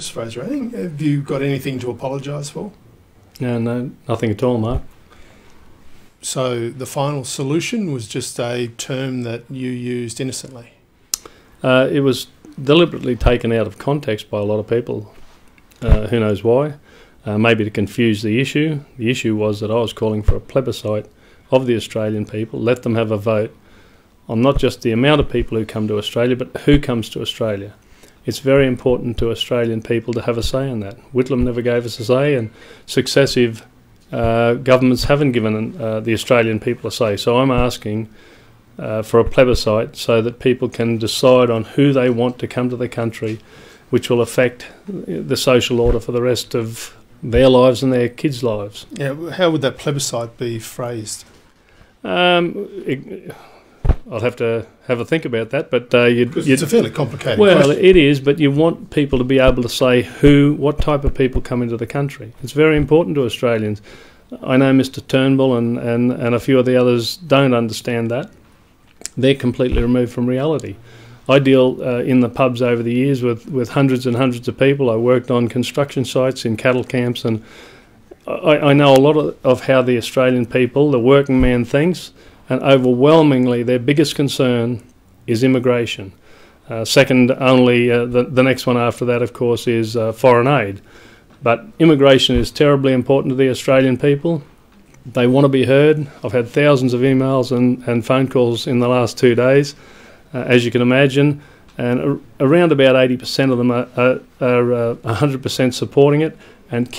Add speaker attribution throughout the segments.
Speaker 1: Fraser Anning, have you got anything to apologise for?
Speaker 2: No, nothing at all, Mark.
Speaker 1: So the final solution was just a term that you used innocently?
Speaker 2: It was deliberately taken out of context by a lot of people. Who knows why? Maybe to confuse the issue. The issue was that I was calling for a plebiscite of the Australian people, let them have a vote on not just the amount of people who come to Australia, but who comes to Australia. It's very important to Australian people to have a say in that. Whitlam never gave us a say, and successive governments haven't given the Australian people a say. So I'm asking for a plebiscite so that people can decide on who they want to come to the country, which will affect the social order for the rest of their lives and their kids' lives.
Speaker 1: Yeah, how would that plebiscite be phrased?
Speaker 2: I'll have to have a think about that, but
Speaker 1: it's a fairly complicated question.
Speaker 2: It is, but you want people to be able to say what type of people come into the country. It's very important to Australians. I know Mr Turnbull and a few of the others don't understand that. They're completely removed from reality. I deal in the pubs over the years with hundreds and hundreds of people. I worked on construction sites in cattle camps, and I know a lot of how the Australian people, the working man, thinks. And overwhelmingly, their biggest concern is immigration. Second only, the next one after that, of course, is foreign aid. But immigration is terribly important to the Australian people. They want to be heard. I've had thousands of emails and phone calls in the last 2 days, as you can imagine. And around about 80% of them are 100% supporting it and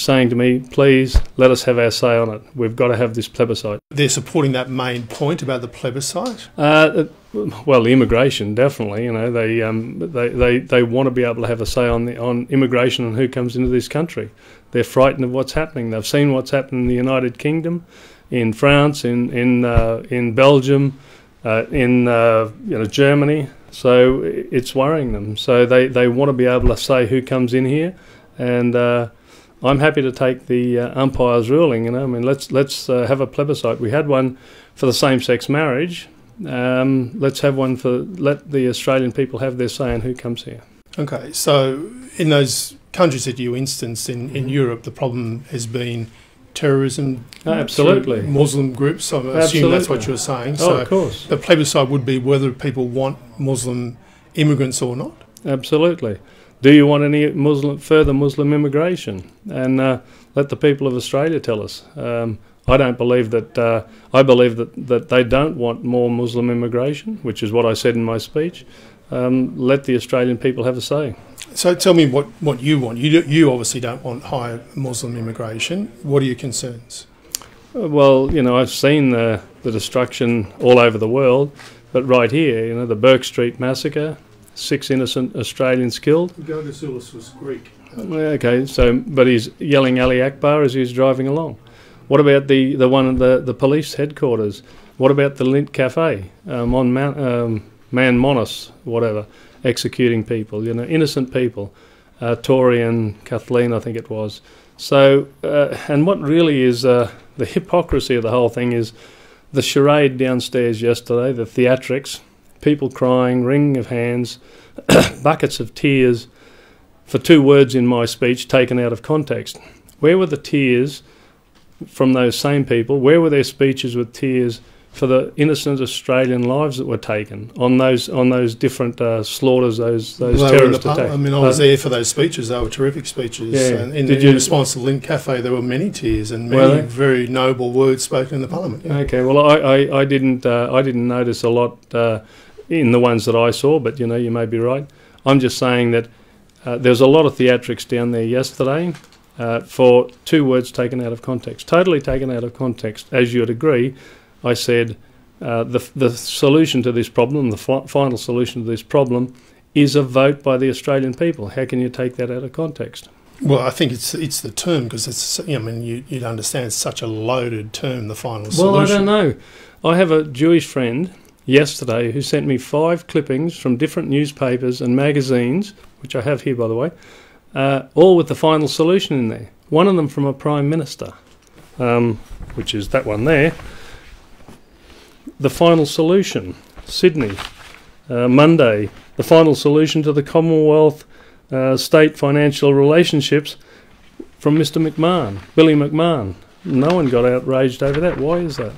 Speaker 2: saying to me, please, let us have our say on it. We've got to have this plebiscite.
Speaker 1: They're supporting that main point about the plebiscite?
Speaker 2: Well, the immigration, definitely. You know, they want to be able to have a say on immigration and who comes into this country. They're frightened of what's happening. They've seen what's happened in the United Kingdom, in France, in Belgium, in Germany. So it's worrying them. So they want to be able to say who comes in here. And I'm happy to take the umpire's ruling. You know, I mean, let's have a plebiscite. We had one for the same-sex marriage. Let's have one let the Australian people have their say on who comes here. Okay,
Speaker 1: so in those countries that you instanced in Europe, the problem has been terrorism.
Speaker 2: Absolutely.
Speaker 1: Muslim groups. I assume that's what you're saying. So
Speaker 2: of course.
Speaker 1: The plebiscite would be whether people want Muslim immigrants or not.
Speaker 2: Absolutely. Do you want any further Muslim immigration? And let the people of Australia tell us. I don't believe that. I believe that they don't want more Muslim immigration, which is what I said in my speech. Let the Australian people have a say.
Speaker 1: So tell me what you want. You obviously don't want higher Muslim immigration. What are your concerns?
Speaker 2: Well, you know, I've seen the destruction all over the world, but right here, you know, the Burke Street massacre. 6 innocent Australians killed.
Speaker 1: Gagasulis was Greek.
Speaker 2: Okay, but he's yelling Ali Akbar as he's driving along. What about the one at the police headquarters? What about the Lint Cafe on Man Monis, whatever, executing people, you know, innocent people, Tori and Kathleen, I think it was. So, and what really is the hypocrisy of the whole thing is the charade downstairs yesterday, the theatrics, people crying, wringing of hands, buckets of tears for 2 words in my speech taken out of context. Where were the tears from those same people? Where were their speeches with tears for the innocent Australian lives that were taken on those different slaughters, those terrorist attacks?
Speaker 1: I mean, I was there for those speeches. They were terrific speeches.
Speaker 2: Yeah.
Speaker 1: And in response to the Lint Cafe, there were many tears and many very noble words spoken in the Parliament. Yeah.
Speaker 2: Okay, well, I didn't notice a lot in the ones that I saw, but you know, you may be right. I'm just saying that there's a lot of theatrics down there yesterday for 2 words taken out of context, totally taken out of context. As you'd agree, I said the solution to this problem, the final solution to this problem, is a vote by the Australian people. How can you take that out of context?
Speaker 1: Well, I think it's the term, because it's, I mean, you'd understand it's such a loaded term, the final solution.
Speaker 2: Well, I don't know. I have a Jewish friend yesterday who sent me 5 clippings from different newspapers and magazines, which I have here, by the way, all with the final solution in there. One of them from a Prime Minister, which is that one there. The final solution, Sydney, Monday, the final solution to the Commonwealth state financial relationships from Mr. McMahon, Billy McMahon. No one got outraged over that. Why is that?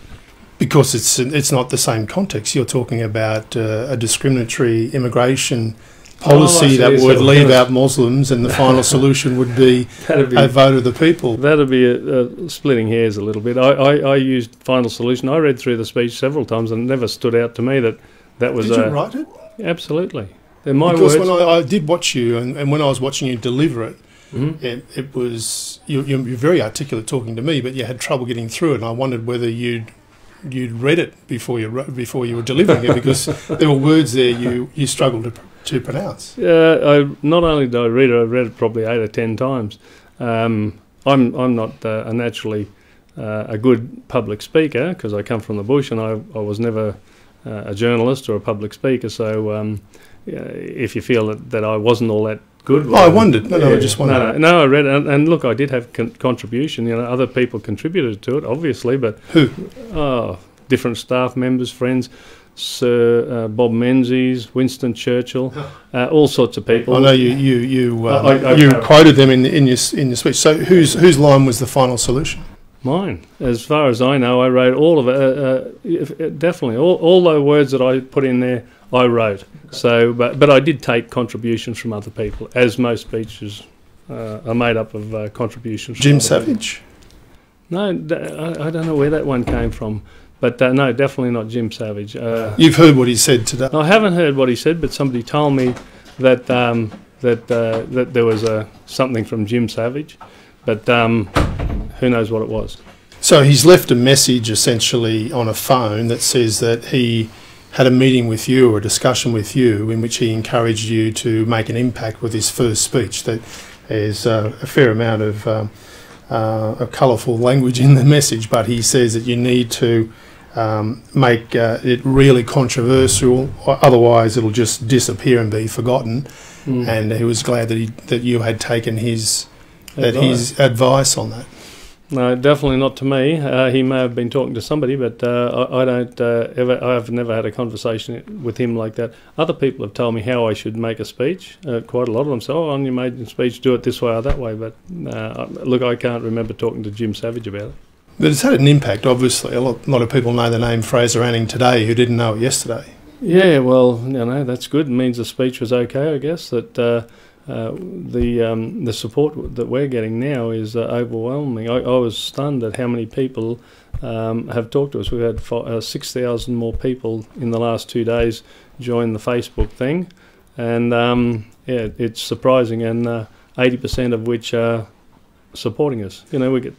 Speaker 1: Because it's not the same context. You're talking about a discriminatory immigration policy that would leave out Muslims, and the final solution would be a vote of the people.
Speaker 2: That'd be splitting hairs a little bit. I used final solution. I read through the speech several times, and it never stood out to me that was.
Speaker 1: Did you write it?
Speaker 2: Absolutely. They're my
Speaker 1: because
Speaker 2: words.
Speaker 1: When I did watch you, and when I was watching you deliver it, it was you're very articulate talking to me, but you had trouble getting through it, and I wondered whether you'd read it before you were delivering it, because there were words there you struggled to pronounce.
Speaker 2: Not only did I read it, I read it probably 8 or 10 times. I'm not a naturally a good public speaker, because I come from the bush, and I was never a journalist or a public speaker. So if you feel that I wasn't all that good,
Speaker 1: I wondered. I just wondered.
Speaker 2: No, I read it, and look, I did have contribution. Other people contributed to it, obviously, but
Speaker 1: who?
Speaker 2: Oh, different staff members, friends. Sir Bob Menzies, Winston Churchill, all sorts of people.
Speaker 1: I know you quoted them in your speech. So whose line was the final solution?
Speaker 2: Mine. As far as I know, I wrote all of it. Definitely, all the words that I put in there, I wrote. So, but I did take contributions from other people, as most speeches are made up of contributions.
Speaker 1: Jim Savage?
Speaker 2: No, I don't know where that one came from. But no, definitely not Jim Savage.
Speaker 1: You've heard what he said today?
Speaker 2: I haven't heard what he said, but somebody told me that that there was something from Jim Savage, but who knows what it was.
Speaker 1: So he's left a message essentially on a phone that says that he had a meeting with you or a discussion with you in which he encouraged you to make an impact with his first speech. That there's a fair amount of colourful language in the message, but he says that you need to make it really controversial, otherwise it'll just disappear and be forgotten. And he was glad that you had taken his advice on that.
Speaker 2: No, definitely not to me. He may have been talking to somebody, but I've never had a conversation with him like that. Other people have told me how I should make a speech. Quite a lot of them say, on your maiden speech, do it this way or that way. But look, I can't remember talking to Jim Savage about it.
Speaker 1: But it's had an impact, obviously. A lot of people know the name Fraser Anning today who didn't know it yesterday.
Speaker 2: Yeah, well, that's good. It means the speech was okay, I guess. That the support that we're getting now is overwhelming. I was stunned at how many people have talked to us. We've had 6,000 more people in the last 2 days join the Facebook thing, and it's surprising, and 80% of which are supporting us. We get.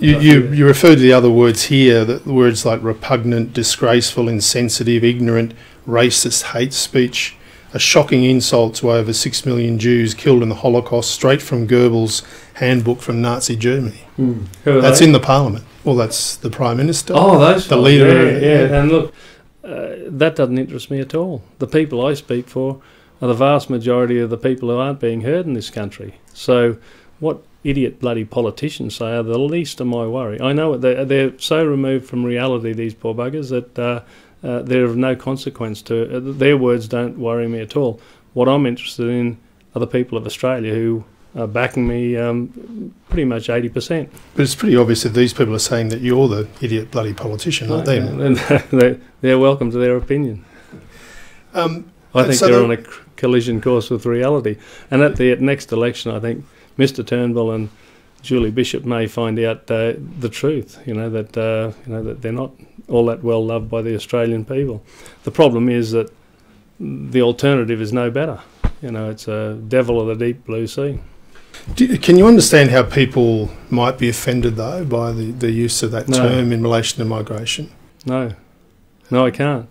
Speaker 1: You refer to the other words here, that words like repugnant, disgraceful, insensitive, ignorant, racist, hate speech, a shocking insult to over 6 million Jews killed in the Holocaust, straight from Goebbels' handbook from Nazi Germany. That's in the Parliament. Well, that's the Prime Minister.
Speaker 2: Oh, those
Speaker 1: the leader.
Speaker 2: Yeah. And look, that doesn't interest me at all. The people I speak for are the vast majority of the people who aren't being heard in this country. So what idiot bloody politicians say are the least of my worry. I know they're so removed from reality, these poor buggers, that they're of no consequence to it. Their words don't worry me at all. What I'm interested in are the people of Australia who are backing me pretty much 80%.
Speaker 1: But it's pretty obvious that these people are saying that you're the idiot bloody politician, not them.
Speaker 2: And they're welcome to their opinion. I think they're on a collision course with reality. And at the next election, I think Mr. Turnbull and Julie Bishop may find out the truth. That they're not all that well loved by the Australian people. The problem is that the alternative is no better. It's a devil of the deep blue sea.
Speaker 1: Can you understand how people might be offended, though, by the use of that term in relation to migration?
Speaker 2: No, I can't.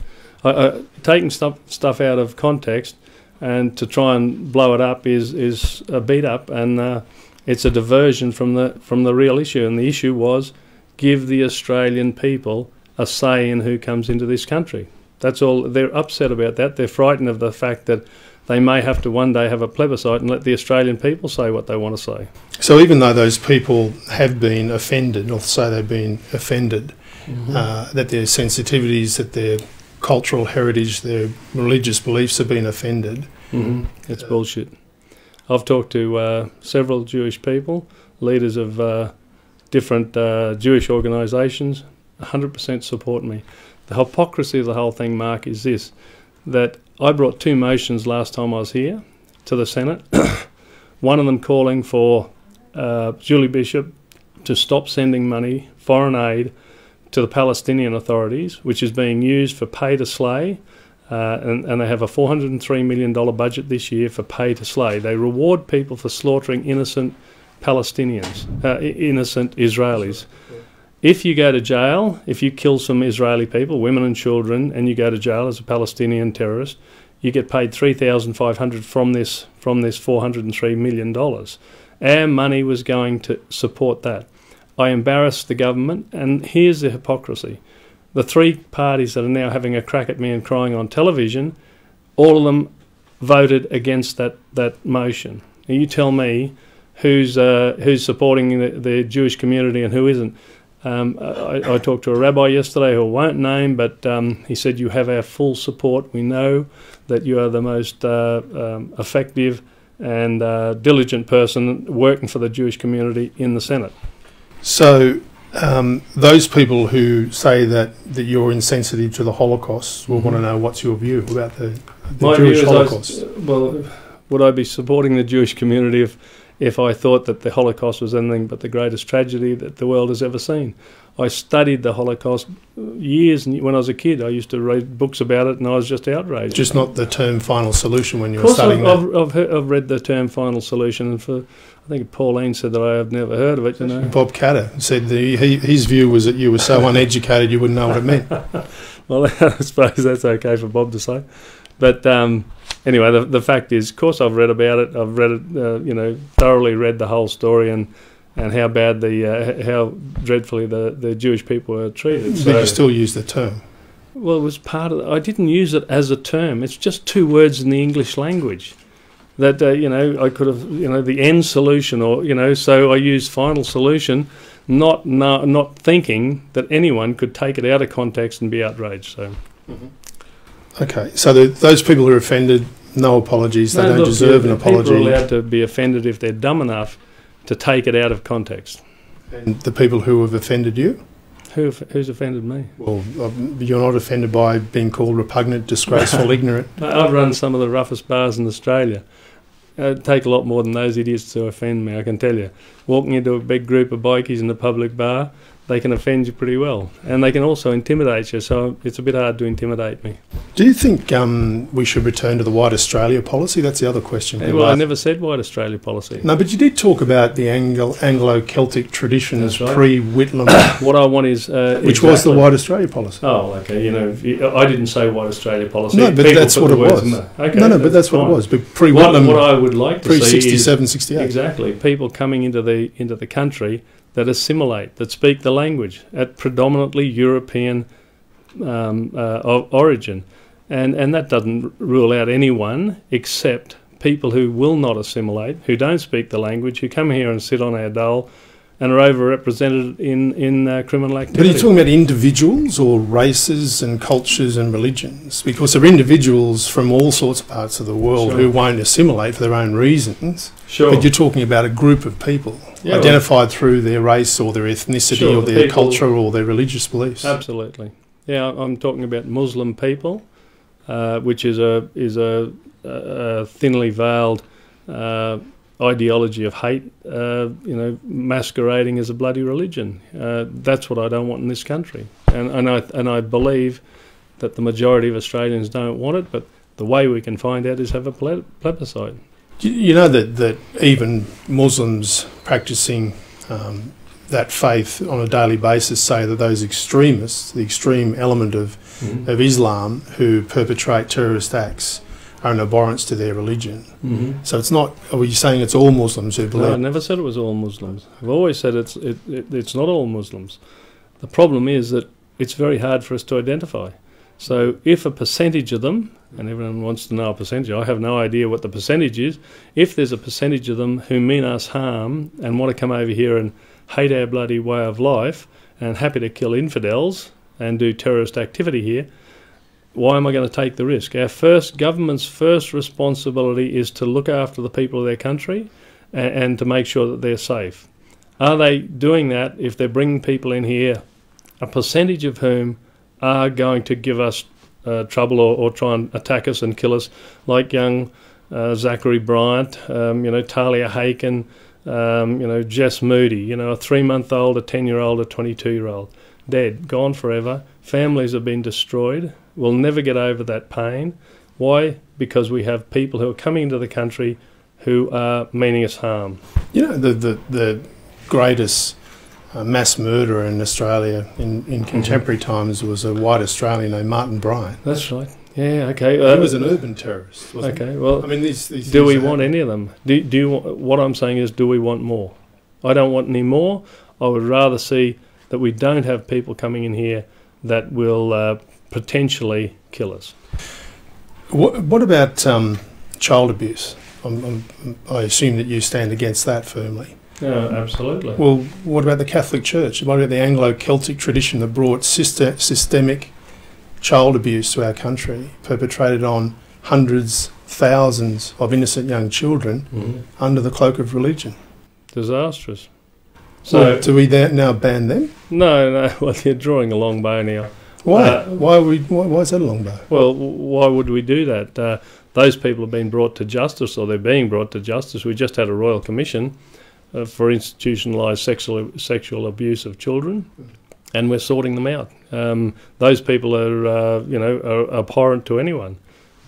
Speaker 2: Taking stuff out of context and to try and blow it up is a beat up, and it's a diversion from the real issue. And the issue was, give the Australian people a say in who comes into this country. That's all. They're upset about that. They're frightened of the fact that they may have to one day have a plebiscite and let the Australian people say what they want to say.
Speaker 1: So even though those people have been offended, or say they've been offended, that their sensitivities, that their cultural heritage, their religious beliefs have been offended.
Speaker 2: It's bullshit. I've talked to several Jewish people, leaders of different Jewish organisations, 100% support me. The hypocrisy of the whole thing, Mark, is this, that I brought 2 motions last time I was here to the Senate, one of them calling for Julie Bishop to stop sending money, foreign aid, to the Palestinian authorities, which is being used for pay to slay, and they have a $403 million budget this year for pay to slay. They reward people for slaughtering innocent Palestinians, innocent Israelis. If you go to jail, if you kill some Israeli people, women and children, and you go to jail as a Palestinian terrorist, you get paid $3,500 from this $403 million. Our money was going to support that. I embarrassed the government, and here's the hypocrisy. The 3 parties that are now having a crack at me and crying on television, all of them voted against that motion. And you tell me who's supporting the Jewish community and who isn't. I talked to a rabbi yesterday who I won't name, but he said, you have our full support. We know that you are the most effective and diligent person working for the Jewish community in the Senate.
Speaker 1: So those people who say that you're insensitive to the Holocaust will want to know what's your view about the Jewish Holocaust.
Speaker 2: Well, would I be supporting the Jewish community if I thought that the Holocaust was anything but the greatest tragedy that the world has ever seen? I studied the Holocaust years, and when I was a kid I used to read books about it and I was just outraged.
Speaker 1: Just not the term final solution when you were studying that?
Speaker 2: I've read the term final solution, and I think Pauline said that I have never heard of it. You know,
Speaker 1: Bob Catter said his view was that you were so uneducated you wouldn't know what it meant.
Speaker 2: Well, I suppose that's okay for Bob to say. But anyway, the fact is, of course, I've read about it. I've read it, thoroughly read the whole story and how bad how dreadfully the Jewish people were treated.
Speaker 1: But you still use the term.
Speaker 2: Well, it was part of it. I didn't use it as a term. It's just 2 words in the English language. That I could have, the end solution, or so I used final solution, not thinking that anyone could take it out of context and be outraged. So.
Speaker 1: Mm-hmm. Okay, so those people who are offended, no apologies. They don't deserve an apology.
Speaker 2: People are allowed to be offended if they're dumb enough to take it out of context.
Speaker 1: And the people who have offended you?
Speaker 2: Who's offended me?
Speaker 1: Well, you're not offended by being called repugnant, disgraceful, ignorant.
Speaker 2: I've run some of the roughest bars in Australia. It'd take a lot more than those idiots to offend me, I can tell you. Walking into a big group of bikies in a public bar, they can offend you pretty well. And they can also intimidate you, so it's a bit hard to intimidate me.
Speaker 1: Do you think we should return to the White Australia policy? That's the other question.
Speaker 2: Well, I never said White Australia policy.
Speaker 1: No, but you did talk about the Anglo-Celtic traditions
Speaker 2: right.
Speaker 1: pre-Whitlam.
Speaker 2: What I want is...
Speaker 1: which was the White Australia policy.
Speaker 2: Oh, okay. I didn't say White Australia policy.
Speaker 1: No, but that's what it was.
Speaker 2: Okay,
Speaker 1: no, but that's what it was. But pre-Whitlam...
Speaker 2: What I would like to see is...
Speaker 1: Pre-67, 68.
Speaker 2: Exactly. People coming into the country that assimilate, that speak the language at predominantly European origin. And that doesn't rule out anyone except people who will not assimilate, who don't speak the language, who come here and sit on our dole and are overrepresented in criminal activity.
Speaker 1: But are you talking about individuals or races and cultures and religions? Because there are individuals from all sorts of parts of the world who won't assimilate for their own reasons.
Speaker 2: Sure.
Speaker 1: But you're talking about a group of people identified through their race or their ethnicity or their culture or their religious beliefs.
Speaker 2: Absolutely. Yeah, I'm talking about Muslim people, which is a thinly veiled ideology of hate, masquerading as a bloody religion. That's what I don't want in this country, and I believe that the majority of Australians don't want it. But the way we can find out is have a plebiscite.
Speaker 1: You know that even Muslims practicing that faith on a daily basis say that those extremists, the extreme element of Islam who perpetrate terrorist acts, are an abhorrence to their religion. Mm-hmm. So it's not. Are you saying it's all Muslims who believe?
Speaker 2: No, I never said it was all Muslims. I've always said it's not all Muslims. The problem is that it's very hard for us to identify. So if a percentage of them, and everyone wants to know a percentage, I have no idea what the percentage is. If there's a percentage of them who mean us harm and want to come over here and hate our bloody way of life and happy to kill infidels and do terrorist activity here, why am I going to take the risk? Government's first responsibility is to look after the people of their country and to make sure that they're safe. Are they doing that if they're bringing people in here, a percentage of whom are going to give us trouble or try and attack us and kill us, like young Zachary Bryant, Talia Haken, Jess Moody, a 3-month-old, a 10-year-old, a 22-year-old, dead, gone forever. Families have been destroyed. We'll never get over that pain. Why? Because we have people who are coming into the country who are meaning us harm.
Speaker 1: The greatest mass murderer in Australia in contemporary times was a white Australian named Martin Bryant.
Speaker 2: That's right. Yeah, okay.
Speaker 1: He was an urban terrorist, wasn't he?
Speaker 2: Okay, well,
Speaker 1: I mean, these
Speaker 2: do we want any of them? What I'm saying is, do we want more? I don't want any more. I would rather see that we don't have people coming in here that will potentially kill us.
Speaker 1: What about child abuse? I assume that you stand against that firmly.
Speaker 2: Yeah, absolutely.
Speaker 1: Well, what about the Catholic Church? What about the Anglo-Celtic tradition that brought systemic child abuse to our country, perpetrated on hundreds, thousands of innocent young children under the cloak of religion?
Speaker 2: Disastrous.
Speaker 1: So, do we now ban them?
Speaker 2: No. Well, you're drawing a long bow now.
Speaker 1: Why? Why is that a long bow?
Speaker 2: Well, why would we do that? Those people have been brought to justice, or they're being brought to justice. We just had a Royal Commission for institutionalised sexual abuse of children, and we're sorting them out. Those people are abhorrent to anyone,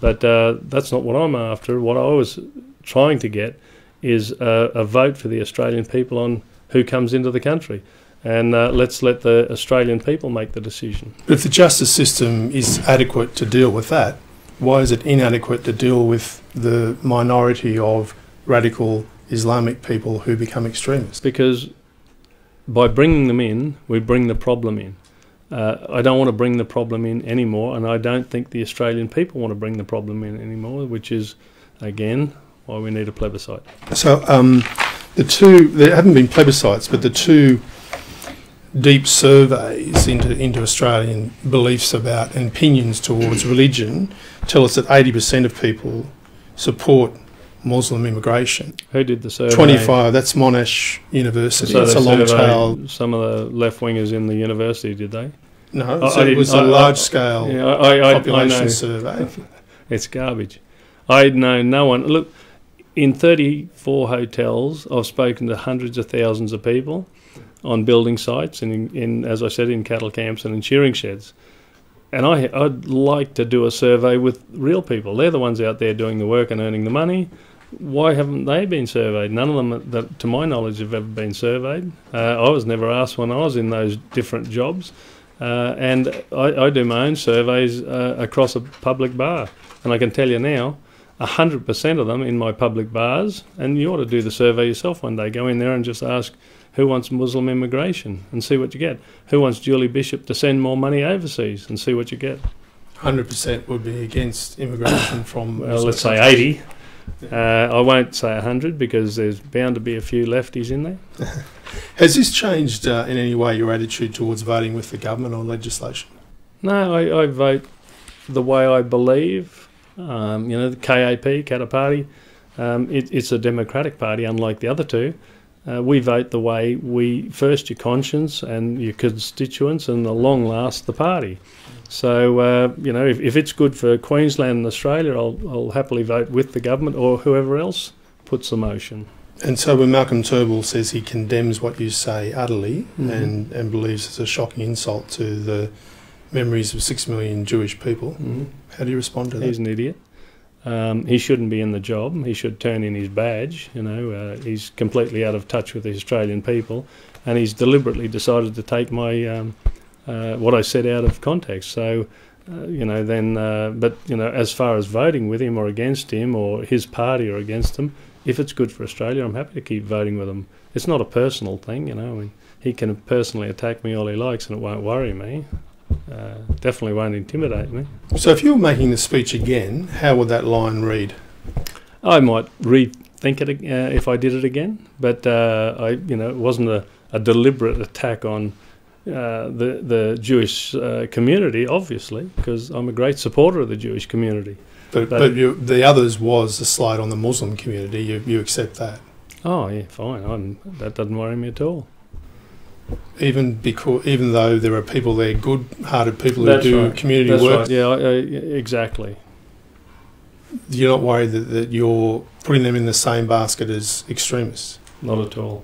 Speaker 2: but that's not what I'm after. What I was trying to get is a vote for the Australian people on who comes into the country, and let's let the Australian people make the decision.
Speaker 1: But if the justice system is adequate to deal with that, why is it inadequate to deal with the minority of radical Islamic people who become extremists?
Speaker 2: Because by bringing them in, we bring the problem in. I don't want to bring the problem in anymore, and I don't think the Australian people want to bring the problem in anymore, which is, again, why we need a plebiscite.
Speaker 1: So there haven't been plebiscites, but the two deep surveys into Australian beliefs about and opinions towards religion tell us that 80% of people support Muslim immigration.
Speaker 2: Who did the survey?
Speaker 1: 25, that's Monash University.
Speaker 2: So
Speaker 1: it's a long tail.
Speaker 2: Some of the left-wingers in the university, did they?
Speaker 1: No, so it was a large-scale population survey.
Speaker 2: It's garbage. I know no one. Look, in 34 hotels, I've spoken to hundreds of thousands of people on building sites and, in as I said, in cattle camps and in shearing sheds. And I'd like to do a survey with real people. They're the ones out there doing the work and earning the money. Why haven't they been surveyed? None of them, that, to my knowledge, have ever been surveyed. I was never asked when I was in those different jobs. And I do my own surveys across a public bar. And I can tell you now, 100% of them in my public bars, and you ought to do the survey yourself one day. Go in there and just ask, who wants Muslim immigration, and see what you get. Who wants Julie Bishop to send more money overseas, and see what you get.
Speaker 1: 100% would be against immigration from...
Speaker 2: Well, let's say 80. I won't say 100 because there's bound to be a few lefties in there.
Speaker 1: Has this changed in any way your attitude towards voting with the government on legislation?
Speaker 2: No, I vote the way I believe. The KAP, Katter Party, it's a democratic party, unlike the other two. We vote the way first your conscience and your constituents, and at long last the party. So, if it's good for Queensland and Australia, I'll happily vote with the government or whoever else puts the motion.
Speaker 1: And so when Malcolm Turnbull says he condemns what you say utterly and believes it's a shocking insult to the memories of 6 million Jewish people, how do you respond to that?
Speaker 2: He's an idiot. He shouldn't be in the job. He should turn in his badge. He's completely out of touch with the Australian people, and he's deliberately decided to take my what I said out of context. So, as far as voting with him or against him or his party or against him, if it's good for Australia, I'm happy to keep voting with him. It's not a personal thing, I mean, he can personally attack me all he likes, and it won't worry me. Definitely won't intimidate me.
Speaker 1: So if you were making the speech again, how would that line read?
Speaker 2: I might rethink it if I did it again, but it wasn't a deliberate attack on the Jewish community, obviously, because I'm a great supporter of the Jewish community.
Speaker 1: But the others was a slight on the Muslim community. You accept that?
Speaker 2: Oh yeah, fine. That doesn't worry me at all.
Speaker 1: Even though there are people there, good-hearted people who do community
Speaker 2: That's
Speaker 1: work.
Speaker 2: Right. Yeah, exactly.
Speaker 1: You're not worried that you're putting them in the same basket as extremists?
Speaker 2: Not at all.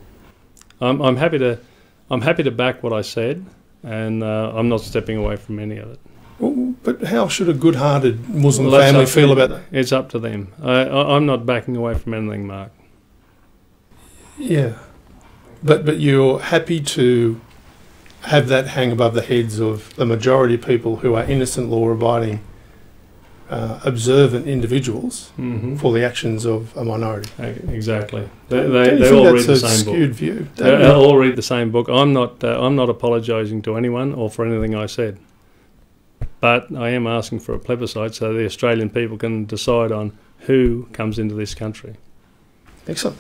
Speaker 2: I'm happy to back what I said, and I'm not stepping away from any of it.
Speaker 1: Well, but how should a good-hearted Muslim family feel about that?
Speaker 2: It's up to them. I'm not backing away from anything, Mark.
Speaker 1: Yeah. But you're happy to have that hang above the heads of the majority of people who are innocent, law-abiding, observant individuals for the actions of a minority.
Speaker 2: Exactly. They all read the same book.
Speaker 1: Skewed view.
Speaker 2: They all read the same book. I'm not apologising to anyone or for anything I said. But I am asking for a plebiscite so the Australian people can decide on who comes into this country.
Speaker 1: Excellent.